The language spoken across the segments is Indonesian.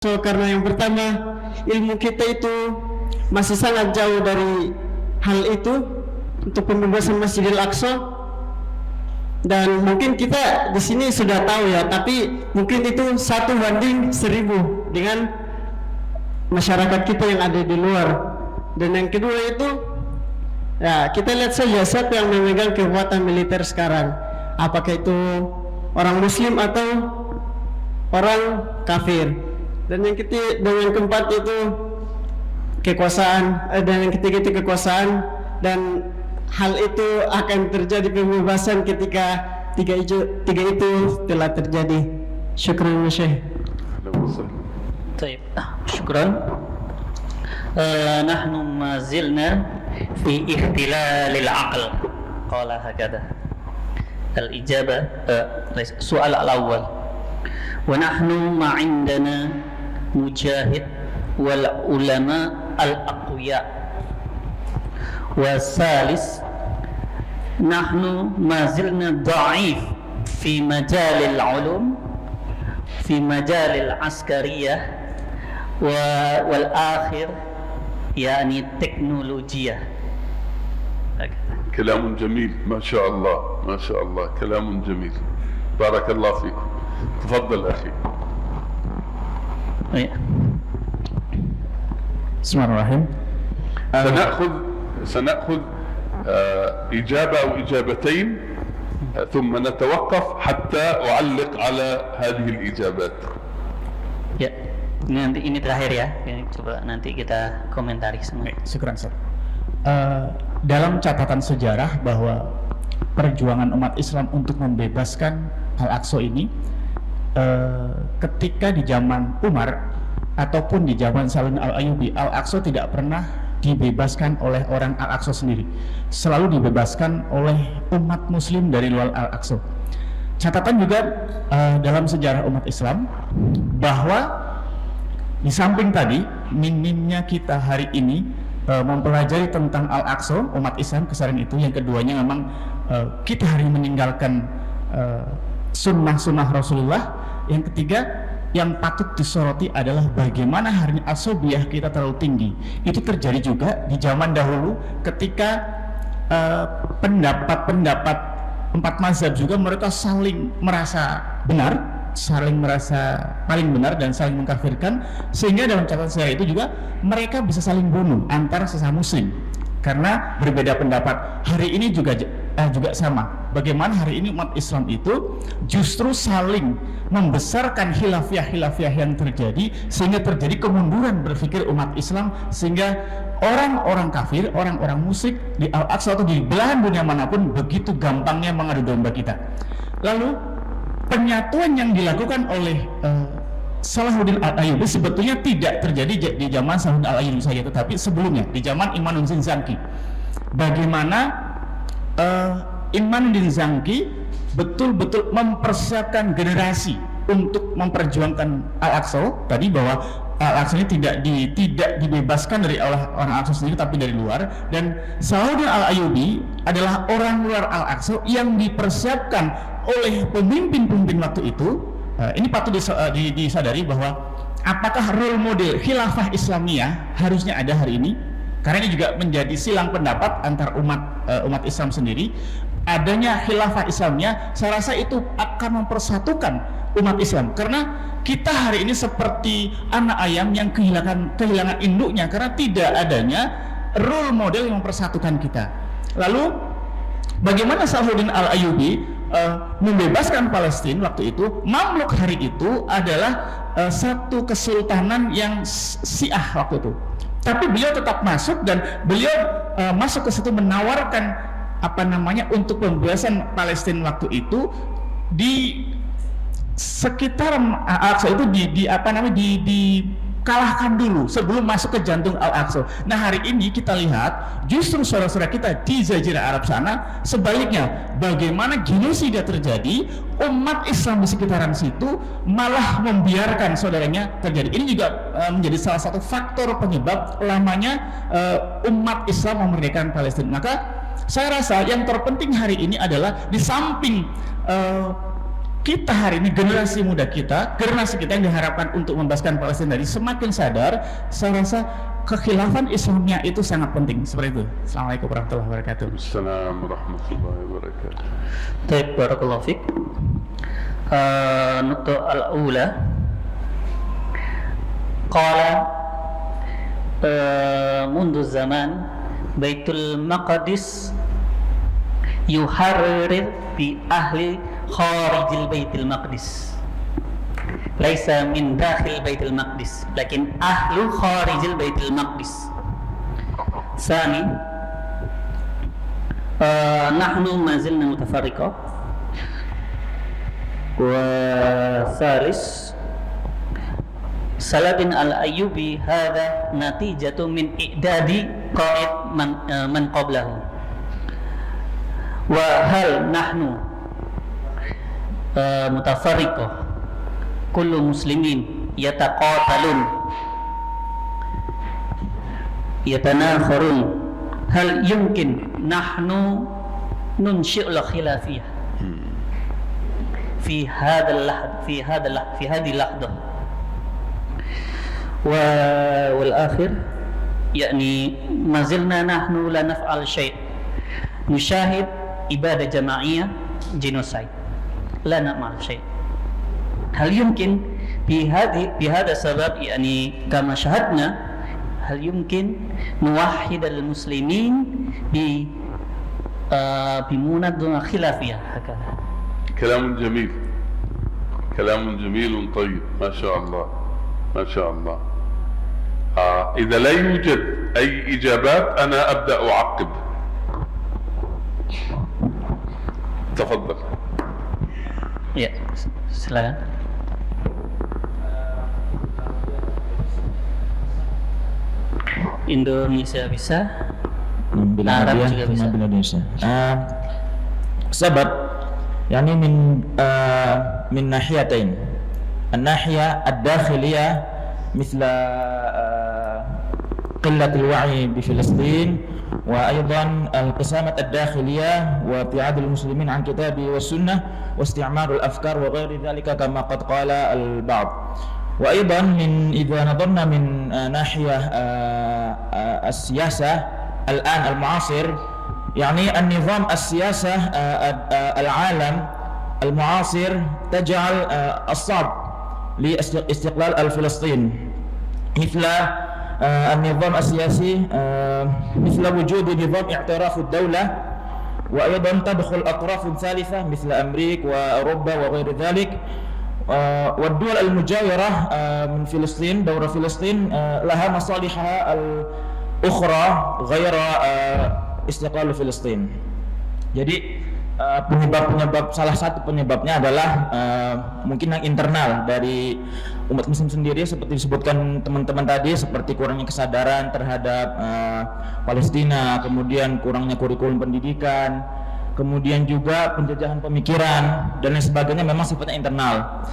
So, karena yang pertama, ilmu kita itu masih sangat jauh dari hal itu untuk pembebasan Masjidil Aqsa, dan mungkin kita di sini sudah tahu ya, tapi mungkin itu 1:1000 dengan masyarakat kita yang ada di luar. Dan yang kedua itu, ya kita lihat saja siapa yang memegang kekuatan militer sekarang, apakah itu orang Muslim atau orang kafir. Dan yang ketiga, dan yang keempat itu kekuasaan, dan yang ketiga itu kekuasaan, dan hal itu akan terjadi pembebasan ketika tiga itu telah terjadi. Syukran Syekh. طيب شكرا. نحن ما زلنا في اختلال العقل قال هكذا الإجابة السؤال الأول ونحن ما عندنا مجاهد والعلماء الأقوياء والثالث نحن ما زلنا ضعيف في مجال العلوم في مجال العسكرية والآخر يعني التكنولوجيا. كلام جميل ما شاء الله ما شاء الله كلام جميل بارك الله فيكم. تفضل أخي. بسم الله الرحمن الرحيم. سنأخذ إجابة أو إجابتين ثم نتوقف حتى أعلق على هذه الإجابات. Ya, nanti ini terakhir ya. Ini coba nanti kita komentari semua. Syukran, Ustaz. Dalam catatan sejarah bahwa perjuangan umat Islam untuk membebaskan Al-Aqsa ini, ketika di zaman Umar ataupun di zaman Saladin Al-Ayyubi, Al-Aqsa tidak pernah dibebaskan oleh orang Al-Aqsa sendiri, selalu dibebaskan oleh umat Muslim dari luar Al-Aqsa. Catatan juga dalam sejarah umat Islam bahwa di samping tadi minimnya kita hari ini mempelajari tentang Al-Aqsa, umat Islam kesadaran itu, yang keduanya memang kita hari meninggalkan sunnah-sunnah Rasulullah. Yang ketiga yang patut disoroti adalah bagaimana hari asobiyah kita terlalu tinggi. Itu terjadi juga di zaman dahulu ketika pendapat-pendapat empat mazhab juga mereka saling merasa benar, saling merasa paling benar dan saling mengkafirkan, sehingga dalam catatan sejarah itu juga mereka bisa saling bunuh antara sesama muslim karena berbeda pendapat. Hari ini juga sama. Bagaimana hari ini umat Islam itu justru saling membesarkan khilafiyah yang terjadi, sehingga terjadi kemunduran berpikir umat Islam, sehingga orang-orang kafir, orang-orang musyrik di Al-Aqsa atau di belahan dunia manapun begitu gampangnya mengadu domba kita. Lalu penyatuan yang dilakukan oleh Salahuddin Al-Ayyubi sebetulnya tidak terjadi di zaman Salahuddin Al-Ayyubi saja, tetapi sebelumnya di zaman Imaduddin Zanki. Bagaimana Imaduddin Zanki betul-betul mempersiapkan generasi untuk memperjuangkan Al-Aqsa tadi, bahwa Al-Aqsa ini tidak dibebaskan dari orang Al-Aqsa sendiri tapi dari luar, dan Salahuddin Al-Ayyubi adalah orang luar Al-Aqsa yang dipersiapkan oleh pemimpin-pemimpin waktu itu. Ini patut disadari bahwa apakah role model khilafah Islamiyah harusnya ada hari ini, karena ini juga menjadi silang pendapat antar umat Islam sendiri. Adanya khilafah Islamiyah, saya rasa itu akan mempersatukan umat Islam, karena kita hari ini seperti anak ayam yang kehilangan induknya karena tidak adanya role model yang mempersatukan kita. Lalu bagaimana Salahuddin Al-Ayyubi membebaskan Palestina waktu itu? Mamluk hari itu adalah satu kesultanan yang Syiah waktu itu, tapi beliau tetap masuk, dan beliau masuk ke situ menawarkan untuk pembebasan Palestina waktu itu di sekitar Al-Aqsa itu dikalahkan dulu sebelum masuk ke jantung Al-Aqsa. Nah, hari ini kita lihat justru saudara-saudara kita di Jazirah Arab sana sebaliknya, bagaimana genosida terjadi, umat Islam di sekitaran situ malah membiarkan saudaranya terjadi. Ini juga menjadi salah satu faktor penyebab lamanya umat Islam memerdekakan Palestina. Maka saya rasa yang terpenting hari ini adalah di samping kita hari ini, generasi muda kita, generasi kita yang diharapkan untuk membebaskan Palestina tadi semakin sadar, saya rasa kekhilafan Islamnya itu sangat penting. Seperti itu. Assalamualaikum warahmatullahi wabarakatuh. Assalamualaikum warahmatullahi wabarakatuh. Baik, barakallahu fiik. Nuqta al-ula qala mundu zaman Baitul Maqdis yuharrir bi ahli kharijil Baitul Maqdis, laisa min dakhil Baitul Maqdis, lakin ahlu kharijil Baitul Maqdis. Tsani, nahnu ma zilna mutafarriqa. Wa tsalis, Saladin al-Ayyubi hadha natijatu min i'dadi qa'id man qablahu. Wa hal nahnu mutafarriqah kullu muslimin yataqatalun yatanakharun, hal yumkin nahnu nunshi'ul khilafiyah fi hadhihi lahdah. Wal akhir yakni mazilna nahnu la naf'al syai' nusyahid ibadah jamaiyah genocide لا نعمل شيء. هل يمكن بهذا السبب يعني كما شاهدنا هل يمكن نوحد المسلمين بمنظمة خلافية هكذا؟ كلام جميل، كلام جميل طيب، ما شاء الله ما شاء الله. إذا لا يوجد أي إجابات أنا أبدأ أعقب. تفضل. Ya, silakan. Indonesia bisa, Arab juga bisa. Indonesia. Sebab, yani min nahiyatain. An-nahiyah ad-dakhiliyah مثل قلة الوعي بفلسطين، وأيضا القسامة الداخلية وابتعاد المسلمين عن كتاب والسنة واستعمار الأفكار وغير ذلك كما قد قال البعض. وأيضا إذا نظرنا من ناحية السياسة الآن المعاصر، يعني النظام السياسة العالم المعاصر تجعل الصعب لاستقلال الفلسطين، مثل النظام السياسي مثل وجود نظام اعتراف الدولة، وأيضا تدخل أطراف ثالثة مثل أمريكا وأوروبا وغير ذلك، والدول المجاورة من فلسطين، دولة فلسطين لها مصالحها الأخرى غير استقلال فلسطين. Jadi salah satu penyebabnya adalah mungkin yang internal dari umat muslim sendiri, seperti disebutkan teman-teman tadi, seperti kurangnya kesadaran terhadap Palestina, kemudian kurangnya kurikulum pendidikan, kemudian juga penjajahan pemikiran dan lain sebagainya, memang sifatnya internal.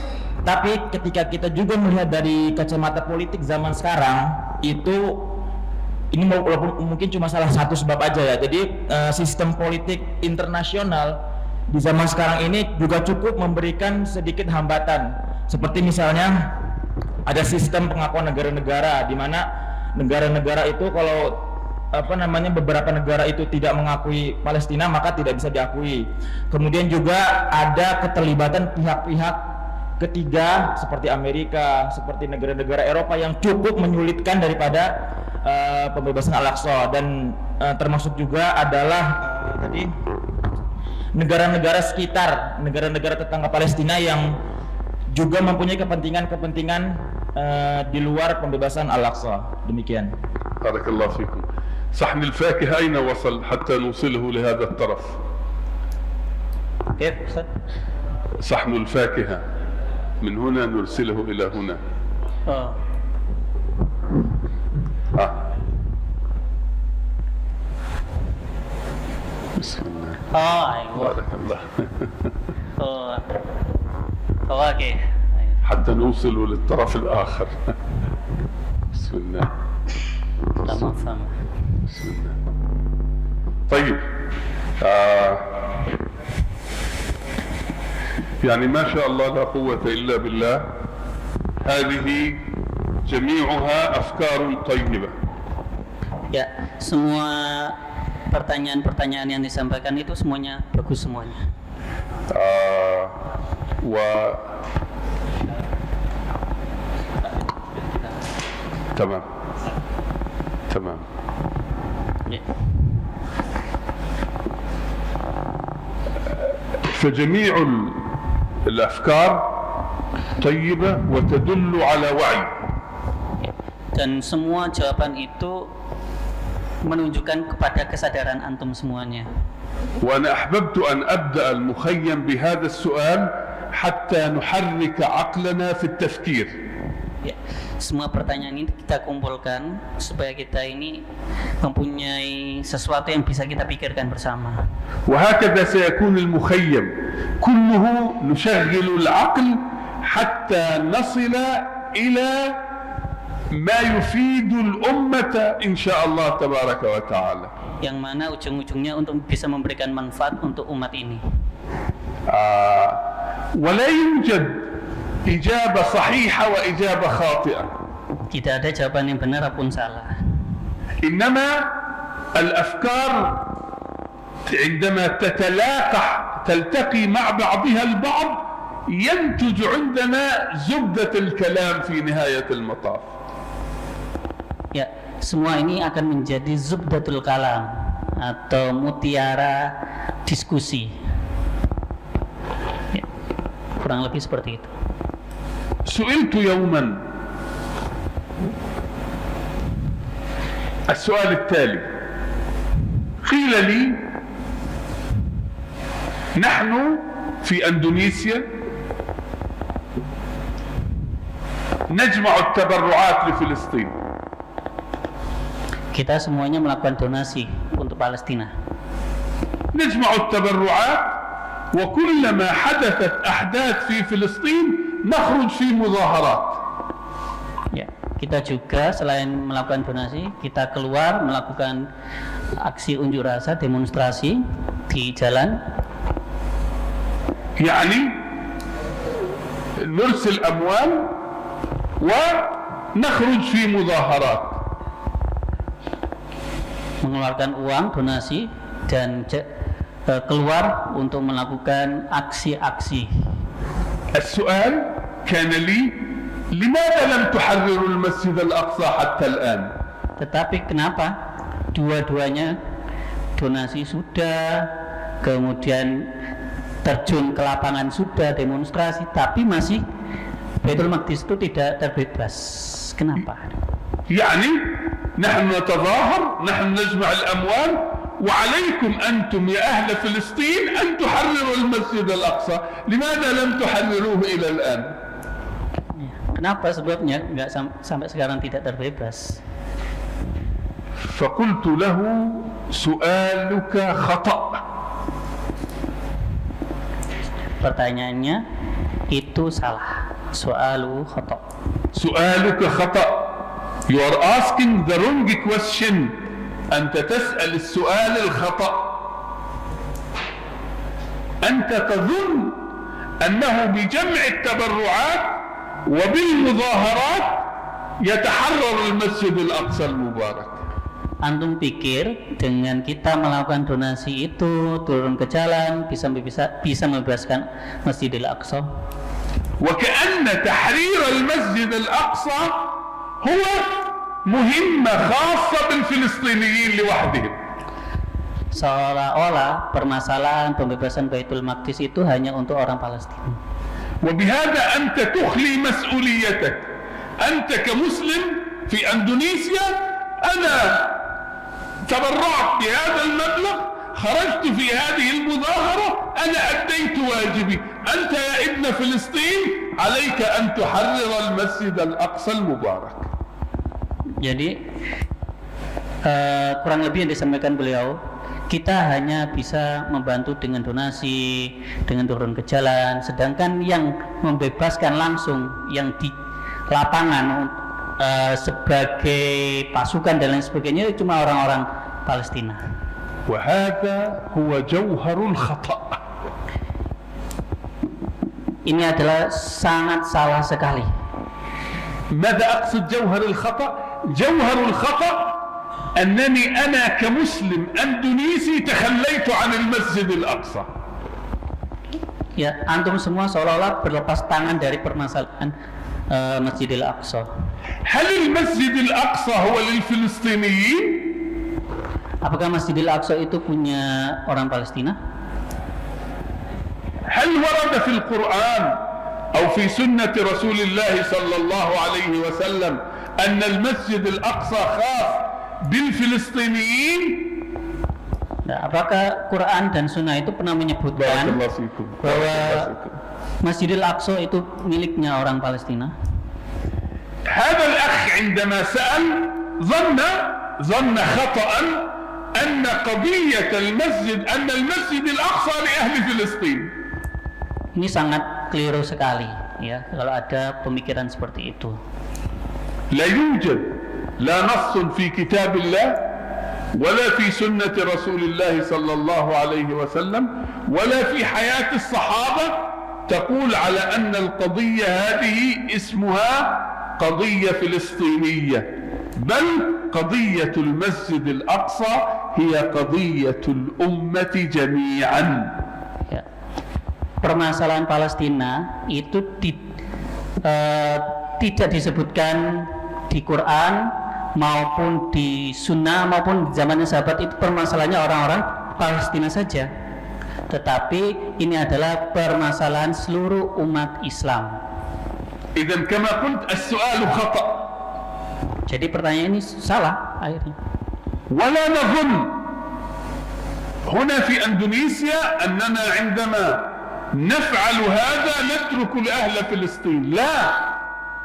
Tapi ketika kita juga melihat dari kacamata politik zaman sekarang, ini walaupun mungkin cuma salah satu sebab aja ya. Jadi sistem politik internasional di zaman sekarang ini juga cukup memberikan sedikit hambatan. Seperti misalnya ada sistem pengakuan negara-negara, di mana negara-negara itu kalau beberapa negara itu tidak mengakui Palestina maka tidak bisa diakui. Kemudian juga ada keterlibatan pihak-pihak ketiga seperti Amerika, seperti negara-negara Eropa yang cukup menyulitkan daripada pembebasan Al-Aqsa, dan termasuk juga adalah tadi negara-negara sekitar, negara-negara tetangga Palestina yang juga mempunyai kepentingan-kepentingan di luar pembebasan Al-Aqsa. Demikian. Barakallahu fikum. صحن الفاكهة أين وصل حتى نوصله لهذا الطرف؟ كيف أستاذ؟ صحن الفاكهة من هنا نرسله إلى هنا. بسم الله. أيوة. بارك الله. فواكه. حتى نوصل للطرف الآخر. بسم الله. تمام. بسم الله. طيب. يعني ما شاء الله لا قوة إلا بالله. هذه جميعها أفكار طيبة. Ya, semua pertanyaan-pertanyaan yang disampaikan itu semuanya bagus semuanya. تمام تمام. Ya. فجميع الأفكار طيبة وتدل على وعي. Dan semua jawaban itu menunjukkan kepada kesadaran antum semuanya. وأنا أحببت أن أبدأ المخيم بهذا السؤال حتى نحرك عقلنا في التفكير. Ya, semua pertanyaan ini kita kumpulkan supaya kita ini mempunyai sesuatu yang bisa kita pikirkan bersama. وهكذا سيكون المخيم كله نشغل العقل حتى نصل إلى ما يفيد الأمة إن شاء الله تبارك وتعالى. Yang mana ujung-ujungnya untuk bisa memberikan manfaat untuk umat ini. ولا يوجد إجابة صحيحة وإجابة خاطئة. Tidak ada jawaban yang benar ataupun salah. إنما الأفكار عندما تلتقي مع بعضها البعض ينتج عندنا زبدة الكلام في نهاية المطاف. Ya, semua ini akan menjadi zubdatul kalam atau mutiara diskusi. Ya, kurang lebih seperti itu. سئلت يوما السؤال التالي، قيل لي نحن في أندونيسيا نجمع التبرعات لفلسطين. Kita semuanya melakukan donasi untuk Palestina. نجمع التبرعات وكلما حدثت أحداث في فلسطين نخرج في مظاهرات. Ya, kita juga selain melakukan donasi, kita keluar melakukan aksi unjuk rasa, demonstrasi di jalan. يعني نرسل أموال ونخرج في مظاهرات. Mengeluarkan uang donasi dan keluar untuk melakukan aksi-aksi. السؤال كان لي لماذا لم تحرروا المسجد الأقصى حتى الآن؟ Tetapi kenapa dua-duanya donasi sudah, kemudian terjun ke lapangan sudah, demonstrasi, tapi masih Baitul Maqdis itu tidak terbebas? Kenapa? يعني نحن نتظاهر، نحن نجمع الأموال، وعليكم أنتم يا أهل فلسطين أن تحرروا المسجد الأقصى. لماذا لم تحرروه إلى الآن؟ Kenapa sebabnya nggak sampai sekarang tidak terbebas? فقلت له سؤالك خطأ. Pertanyaannya itu salah. Soalu khata. سؤالك خطأ. You are asking the wrong question. أنت تسأل السؤال الخطأ. أنت تظن أنه بجمع التبرعات وبالمظاهرات يتحرر المسجد الأقصى المبارك. Antum pikir dengan kita melakukan donasi itu, turun ke jalan, bisa membebaskan Masjidil Aqsa. وكأن تحرير المسجد الأقصى هو مهمة خاصة بالفلسطينيين لوحدهم. Seolah-olah permasalahan pembebasan Baitul Maqdis itu hanya untuk orang Palestina. وبهذا أنت تخلي مسؤوليتك. أنت كمسلم في أندونيسيا، أنا تبرعت بهذا المبلغ، خرجت في هذه المظاهرة، أنا أديت واجبي. أنت يا ابن فلسطين عليك أن تحرر المسجد الأقصى المبارك. Jadi kurang lebih yang disampaikan beliau, kita hanya bisa membantu dengan donasi, dengan turun ke jalan, sedangkan yang membebaskan langsung, yang di lapangan sebagai pasukan dan lain sebagainya cuma orang-orang Palestina. وهذا هو جوهر الخطأ. ini adalah sangat salah sekali. ماذا أقصد جوهر الخطأ؟ جوهر الخطأ أنني أنا كمسلم أندونيسي تخليت عن المسجد الأقصى. Ya, antum semua seolah-olah berlepas tangan dari permasalahan Masjidil Aqsa. هل المسجد الأقصى هو للفلسطينيين؟ Apakah Masjidil Aqsa itu punya orang Palestina? هل ورد في القرآن أو في سنة رسول الله صلى الله عليه وسلم أن المسجد الأقصى خاص بالفلسطينيين؟ Nah, apakah Quran dan Sunnah itu pernah menyebutkan bahwa Masjidil Aqsa itu miliknya orang Palestina? هذا الأخ عندما سأل ظن خطأ أن قضية المسجد أن المسجد الأقصى لأهل فلسطين. Ini sangat keliru sekali, ya, kalau ada pemikiran seperti itu. لا يوجد لا نص في كتاب الله ولا في سنة رسول الله صلى الله عليه وسلم ولا في حياة الصحابة تقول على أن القضية هذه اسمها قضية فلسطينية، بل قضية المسجد الأقصى هي قضية الأمة جميعا. Ya. Permasalahan Palestina itu tidak disebutkan di Quran maupun di Sunnah maupun di zamannya sahabat. Itu permasalahannya orang-orang Palestina saja, tetapi ini adalah permasalahan seluruh umat Islam. إذن كما قلت السؤال خطأ. Jadi pertanyaan ini salah akhirnya. ولا نظن هنا في أندونيسيا أننا عندما نفعل هذا نترك لأهل فلسطين،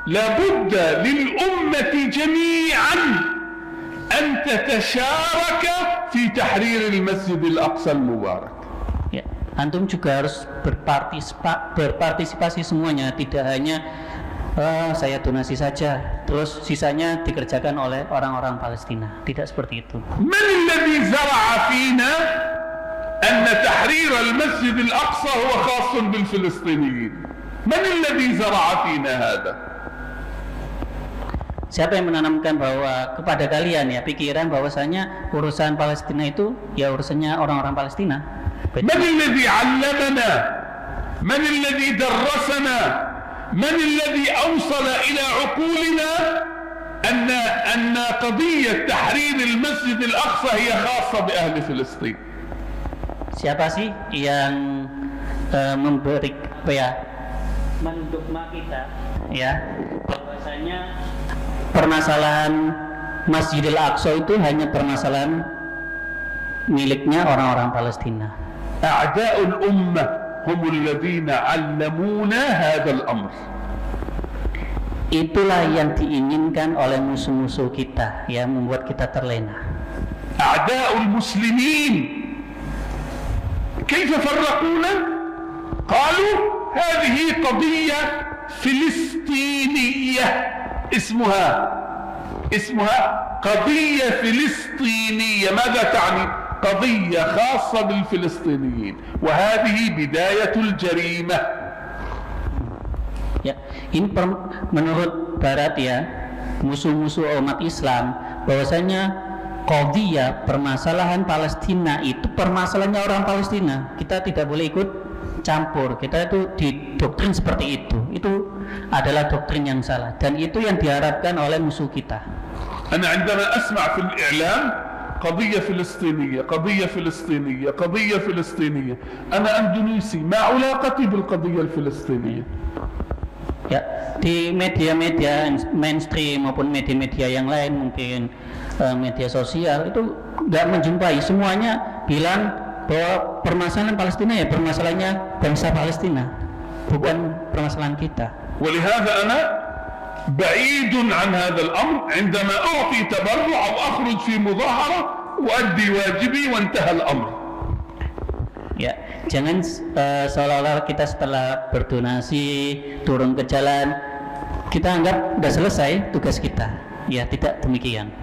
لا بد للأمة جميعا أن تتشارك في تحرير المسجد الأقصى المبارك. Ya, antum juga harus berpartisipasi semuanya, tidak hanya saya donasi saja, terus sisanya dikerjakan oleh orang-orang Palestina. Tidak seperti itu. من الذي زرع فينا أن تحرير المسجد الأقصى هو خاص بالفلسطينيين؟ من الذي زرع فينا هذا؟ Siapa yang menanamkan bahwa kepada kalian ya pikiran bahwasanya urusan Palestina itu ya urusannya orang-orang Palestina? من الذي علمنا؟ من الذي درسنا؟ من الذي أوصل إلى عقولنا أن قضية تحرير المسجد الأقصى هي خاصة بأهل فلسطين؟ Siapa sih yang memberi mendogma kita ya bahwasanya permasalahan Masjidil Aqsa itu hanya permasalahan miliknya orang-orang Palestina. أعداء الأمة هم الذين علمونا هذا الأمر. Itulah yang diinginkan oleh musuh-musuh kita, yang membuat kita terlena. أعداء المسلمين كيف فرقونا؟ قالوا هذه قضية فلسطينية اسمها قضية فلسطينية. ماذا تعني؟ قضية خاصة بالفلسطينيين، وهذه بداية الجريمة. Ya, ini menurut Barat ya, musuh-musuh umat Islam, bahwasanya qadiyah permasalahan Palestina itu permasalahannya orang Palestina. Kita tidak boleh ikut campur. Kita itu didoktrin seperti itu. Itu adalah doktrin yang salah dan itu yang diharapkan oleh musuh kita. أنا عندما أسمع في الإعلام قضية فلسطينية قضية فلسطينية قضية فلسطينية، أنا أندونيسي، ما علاقتي بالقضية الفلسطينية؟ Ya, di media-media mainstream maupun media-media yang lain, mungkin media sosial itu nggak menjumpai, semuanya bilang bahwa permasalahan Palestina ya permasalahannya bangsa Palestina, bukan permasalahan kita. ولهذا أنا بعيد عن هذا الأمر. عندما أعطي تبرع أو أخرج في مظاهرة أؤدي واجبي وانتهى الأمر. Ya, jangan seolah-olah kita setelah berdonasi turun ke jalan kita anggap sudah selesai tugas kita. Ya, tidak demikian.